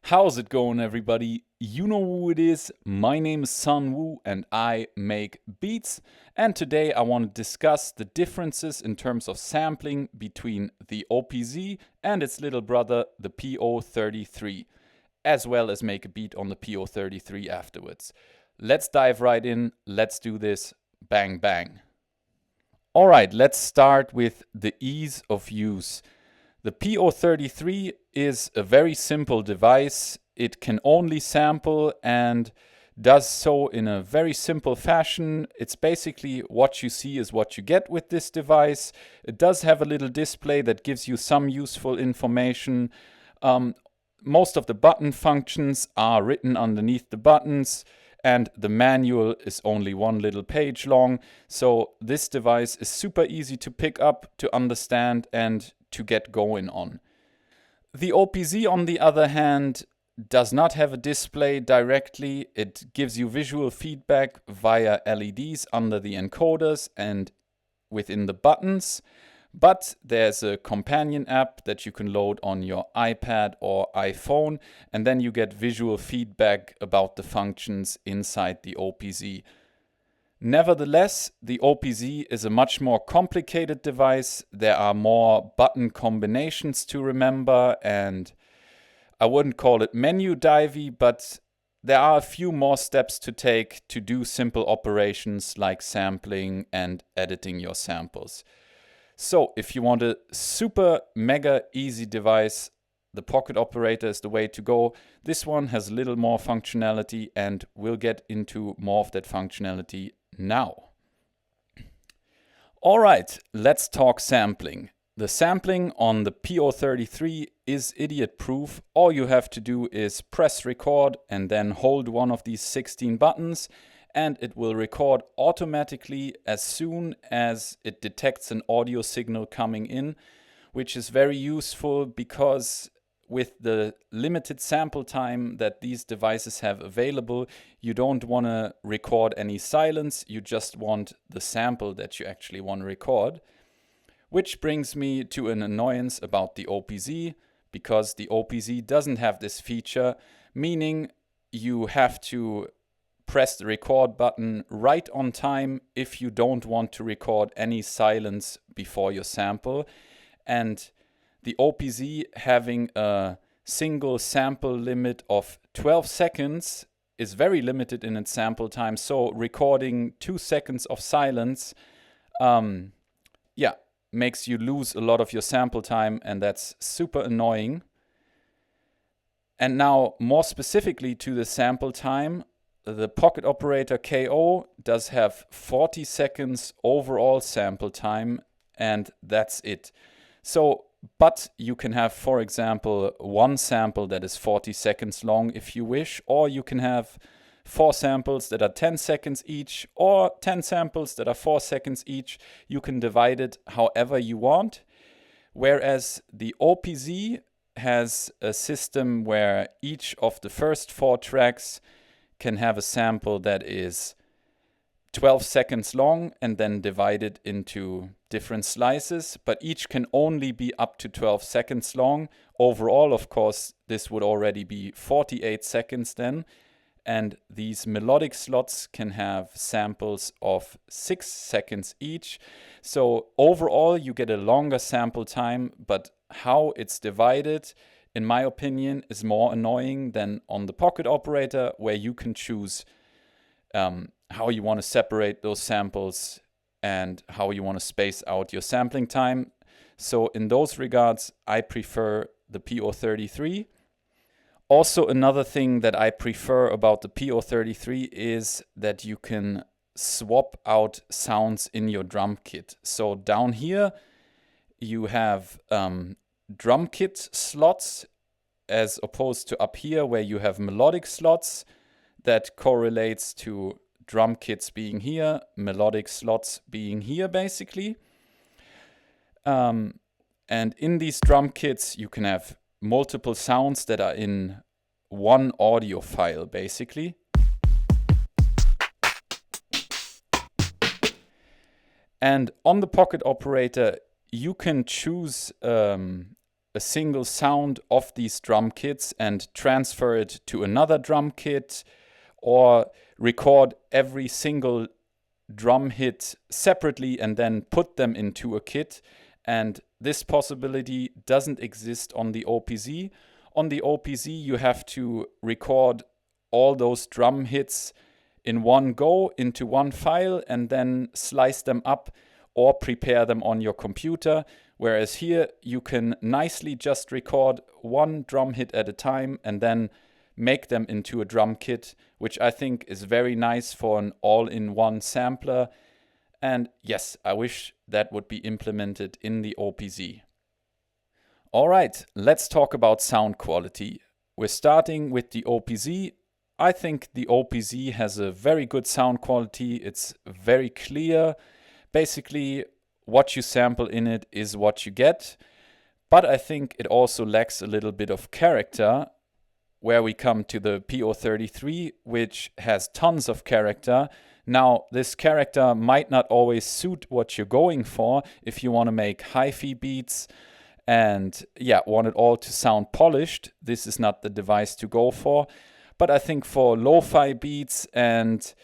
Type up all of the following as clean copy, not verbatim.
How's it going, everybody? You know who it is. My name is Sun Wu and I make beats. And today I want to discuss the differences in terms of sampling between the OPZ and its little brother, the PO-33, as well as make a beat on the PO-33 afterwards. Let's dive right in. Let's do this. Bang, bang. All right, let's start with the ease of use. The PO-33 is a very simple device. It can only sample and does so in a very simple fashion. It's basically what you see is what you get with this device. It does have a little display that gives you some useful information. Most of the button functions are written underneath the buttons, and the manual is only one little page long. So this device is super easy to pick up, to understand, and to get going on. The OPZ, on the other hand, does not have a display directly. It gives you visual feedback via LEDs under the encoders and within the buttons. But there's a companion app that you can load on your iPad or iPhone, and then you get visual feedback about the functions inside the OPZ. Nevertheless, the OPZ is a much more complicated device. There are more button combinations to remember, and I wouldn't call it menu divey, but there are a few more steps to take to do simple operations like sampling and editing your samples. So if you want a super mega easy device, the Pocket Operator is the way to go. This one has a little more functionality, and we'll get into more of that functionality now. All right, let's talk sampling. The sampling on the PO-33 is idiot-proof. All you have to do is press record and then hold one of these 16 buttons, and it will record automatically as soon as it detects an audio signal coming in, which is very useful because with the limited sample time that these devices have available, you don't want to record any silence, you just want the sample that you actually want to record. Which brings me to an annoyance about the OPZ, because the OPZ doesn't have this feature, meaning you have to press the record button right on time if you don't want to record any silence before your sample. And the OPZ having a single sample limit of 12 seconds is very limited in its sample time. So recording 2 seconds of silence, makes you lose a lot of your sample time, and that's super annoying. And now, more specifically to the sample time, the Pocket Operator KO does have 40 seconds overall sample time, and that's it. But you can have, for example, one sample that is 40 seconds long if you wish, or you can have 4 samples that are 10 seconds each, or 10 samples that are 4 seconds each. You can divide it however you want. Whereas the OPZ has a system where each of the first 4 tracks can have a sample that is 12 seconds long and then divided into different slices, but each can only be up to 12 seconds long. Overall, of course, this would already be 48 seconds then. And these melodic slots can have samples of 6 seconds each. So overall, you get a longer sample time, but how it's divided, in my opinion, is more annoying than on the Pocket Operator, where you can choose how you want to separate those samples and how you want to space out your sampling time. So in those regards, I prefer the PO-33. Also, another thing that I prefer about the PO-33 is that you can swap out sounds in your drum kit. So down here, you have drum kit slots, as opposed to up here where you have melodic slots. That correlates to drum kits being here, melodic slots being here, basically. And in these drum kits, you can have multiple sounds that are in one audio file, basically. And on the Pocket Operator, you can choose a a single sound of these drum kits and transfer it to another drum kit, or record every single drum hit separately and then put them into a kit. And this possibility doesn't exist on the OPZ. On the OPZ, you have to record all those drum hits in one go into one file and then slice them up or prepare them on your computer. Whereas here, you can nicely just record one drum hit at a time and then make them into a drum kit, which I think is very nice for an all-in-one sampler. And yes, I wish that would be implemented in the OPZ. All right, let's talk about sound quality. We're starting with the OPZ. I think the OPZ has a very good sound quality. It's very clear. Basically, what you sample in it is what you get. But I think it also lacks a little bit of character, where we come to the PO-33, which has tons of character. Now, this character might not always suit what you're going for if you want to make hi-fi beats and want it all to sound polished. This is not the device to go for. But I think for lo-fi beats and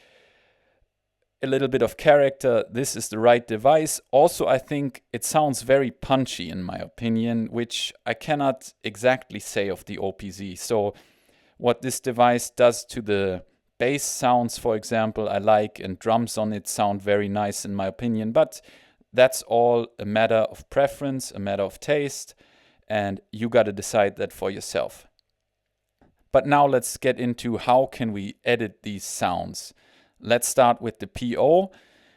a little bit of character, this is the right device. Also, I think it sounds very punchy in my opinion, which I cannot exactly say of the OPZ. So what this device does to the bass sounds, for example, I like, and drums on it sound very nice in my opinion. But that's all a matter of preference, a matter of taste, and you got to decide that for yourself. But now let's get into how can we edit these sounds. Let's start with the PO.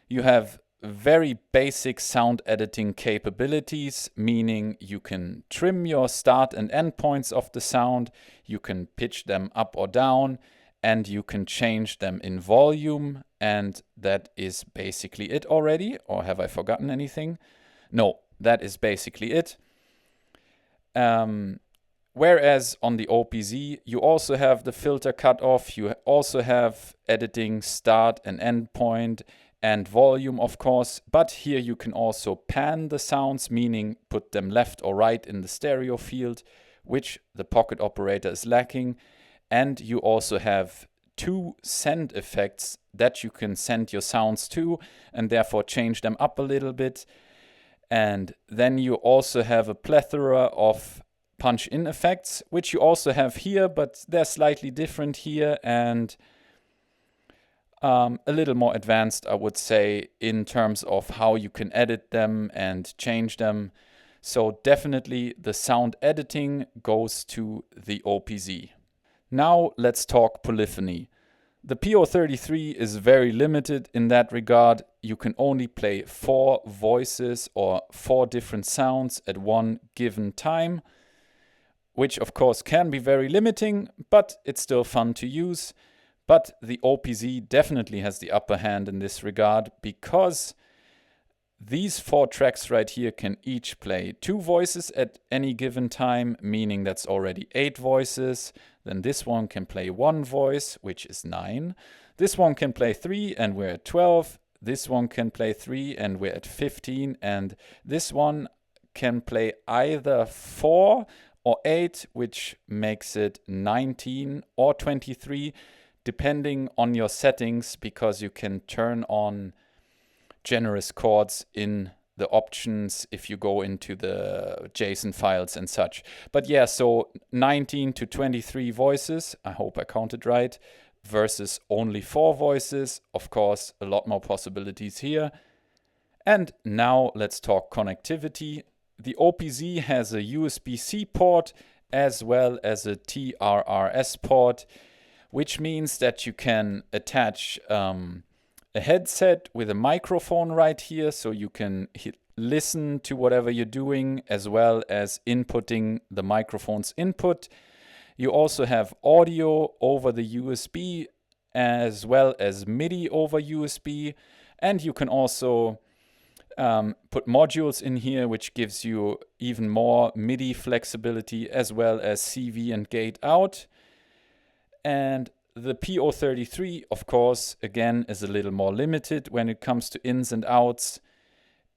You have very basic sound editing capabilities, meaning you can trim your start and end points of the sound, you can pitch them up or down, and you can change them in volume. And that is basically it already. Or have I forgotten anything? No, that is basically it. Whereas on the OPZ, you also have the filter cutoff, you also have editing start and end point and volume, of course. But here you can also pan the sounds, meaning put them left or right in the stereo field, which the Pocket Operator is lacking. And you also have 2 send effects that you can send your sounds to and therefore change them up a little bit. And then you also have a plethora of punch-in effects, which you also have here, but they're slightly different here and a little more advanced, I would say, in terms of how you can edit them and change them. So definitely the sound editing goes to the OPZ. Now let's talk polyphony. The PO-33 is very limited in that regard. You can only play 4 voices or 4 different sounds at one given time, which of course can be very limiting, but it's still fun to use. But the OPZ definitely has the upper hand in this regard, because these 4 tracks right here can each play 2 voices at any given time, meaning that's already 8 voices. Then this one can play 1 voice, which is 9. This one can play 3 and we're at 12. This one can play 3 and we're at 15. And this one can play either 4 or 8, which makes it 19 or 23, depending on your settings, because you can turn on generous chords in the options if you go into the JSON files and such. But yeah, so 19 to 23 voices, I hope I counted right, versus only 4 voices. Of course, a lot more possibilities here. And now let's talk connectivity. The OPZ has a USB-C port as well as a TRRS port, which means that you can attach a headset with a microphone right here, so you can listen to whatever you're doing as well as inputting the microphone's input. You also have audio over the USB as well as MIDI over USB, and you can also put modules in here, which gives you even more MIDI flexibility as well as CV and gate out. And the PO-33, of course, again, is a little more limited when it comes to ins and outs.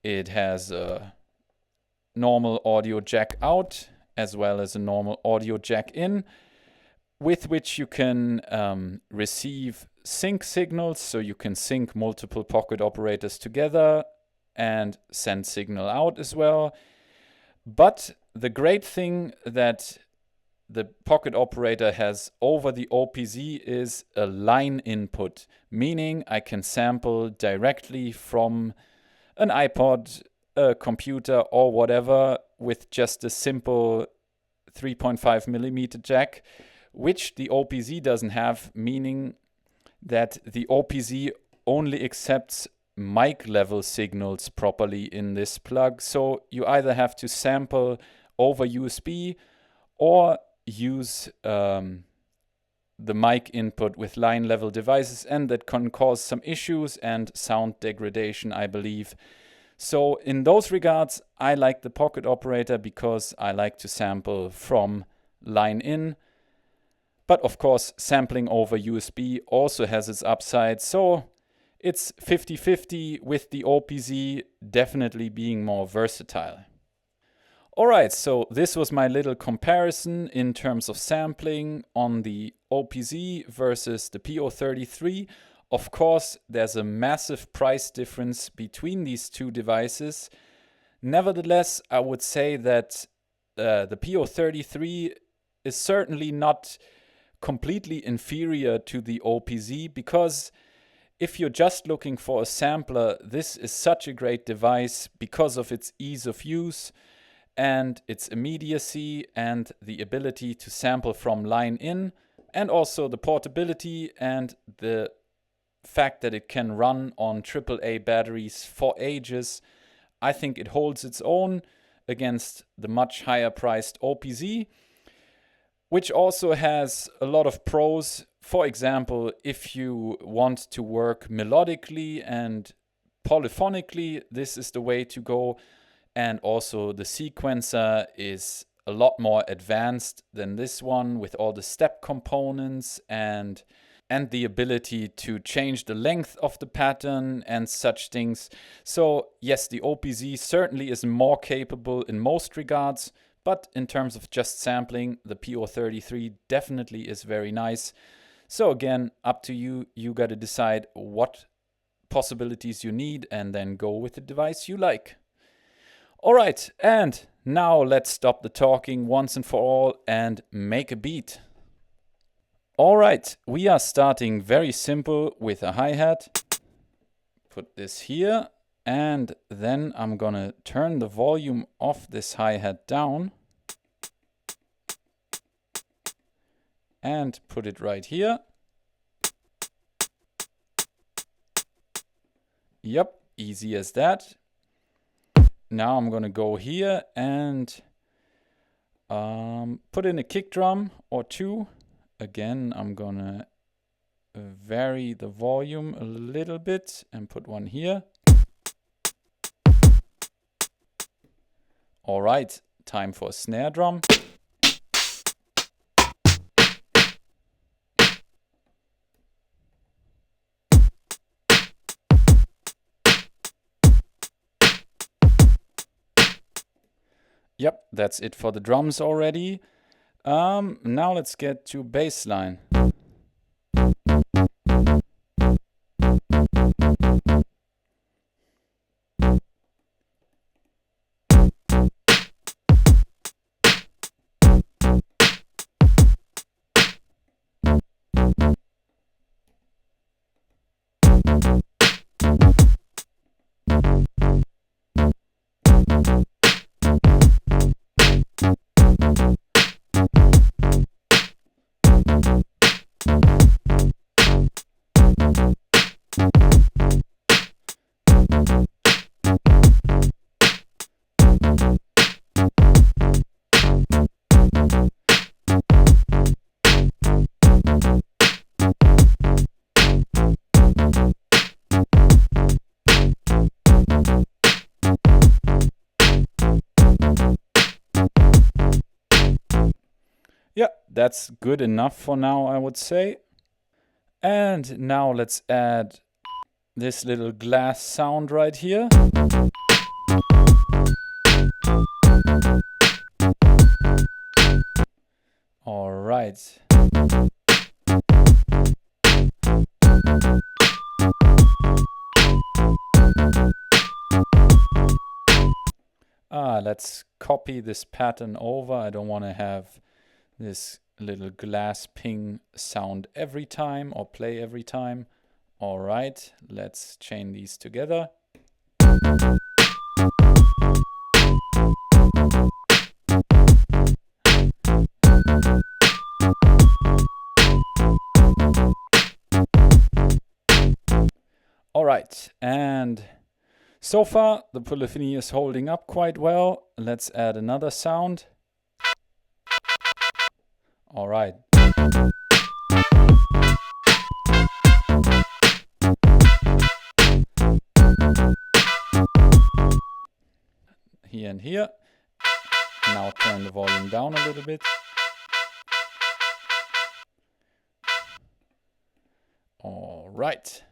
It has a normal audio jack out as well as a normal audio jack in, with which you can receive sync signals, so you can sync multiple pocket operators together and send signal out as well. But the great thing that the pocket operator has over the OPZ is a line input, meaning I can sample directly from an iPod, a computer, or whatever with just a simple 3.5 millimeter jack, which the OPZ doesn't have, meaning that the OPZ only accepts mic level signals properly in this plug. So you either have to sample over USB or use the mic input with line level devices, and that can cause some issues and sound degradation, I believe. So in those regards, I like the pocket operator because I like to sample from line in. But of course, sampling over USB also has its upside. So it's 50-50, with the OPZ definitely being more versatile. Alright, so this was my little comparison in terms of sampling on the OPZ versus the PO-33. Of course, there's a massive price difference between these two devices. Nevertheless, I would say that the PO-33 is certainly not completely inferior to the OPZ, because if you're just looking for a sampler, this is such a great device because of its ease of use and its immediacy and the ability to sample from line in, and also the portability and the fact that it can run on AAA batteries for ages. I think it holds its own against the much higher priced OPZ, which also has a lot of pros. For example, if you want to work melodically and polyphonically, this is the way to go. And also the sequencer is a lot more advanced than this one, with all the step components and the ability to change the length of the pattern and such things. So yes, the OPZ certainly is more capable in most regards, but in terms of just sampling, the PO-33 definitely is very nice. So again, up to you. You got to decide what possibilities you need and then go with the device you like. All right, and now let's stop the talking once and for all and make a beat. All right, we are starting very simple with a hi-hat. Put this here, and then I'm gonna turn the volume of this hi-hat down and put it right here. Yep, easy as that. Now I'm gonna go here and put in a kick drum or two. Again, I'm gonna vary the volume a little bit and put one here. All right, time for a snare drum. Yep, that's it for the drums already. Now let's get to bass line. Yeah, that's good enough for now, I would say. And now let's add this little glass sound right here. right. Let's copy this pattern over. I don't want to have this little glass ping sound every time or play every time. All right, let's chain these together. All right, and so far the polyphony is holding up quite well. Let's add another sound. All right. Here and here. Now turn the volume down a little bit. All right.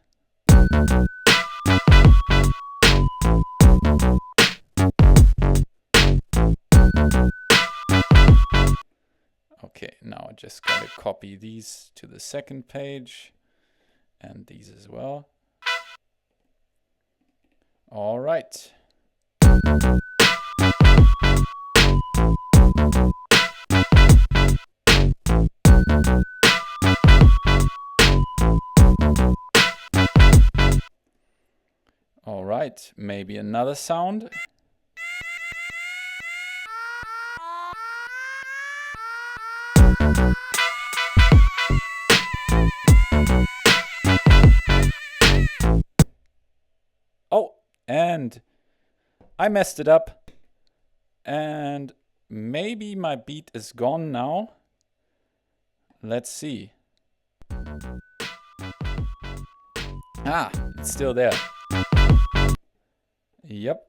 Okay, now I just gotta copy these to the second page and these as well. All right. All right, maybe another sound. Oh, and I messed it up. And maybe my beat is gone now. Let's see. Ah, it's still there. Yep.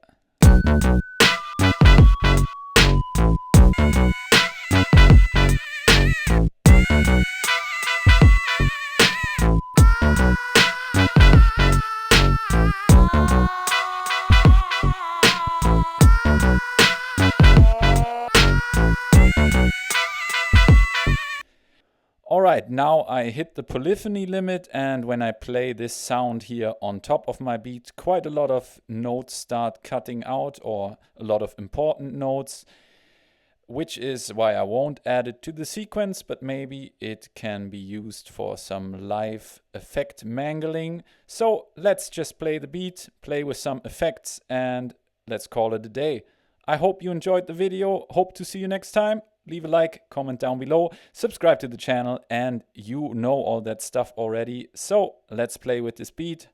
Alright, now I hit the polyphony limit, and when I play this sound here on top of my beat, quite a lot of notes start cutting out, or a lot of important notes, which is why I won't add it to the sequence, but maybe it can be used for some live effect mangling. So let's just play the beat, play with some effects, and let's call it a day. I hope you enjoyed the video. Hope to see you next time. Leave a like, comment down below, subscribe to the channel, and you know all that stuff already. So let's play with this beat.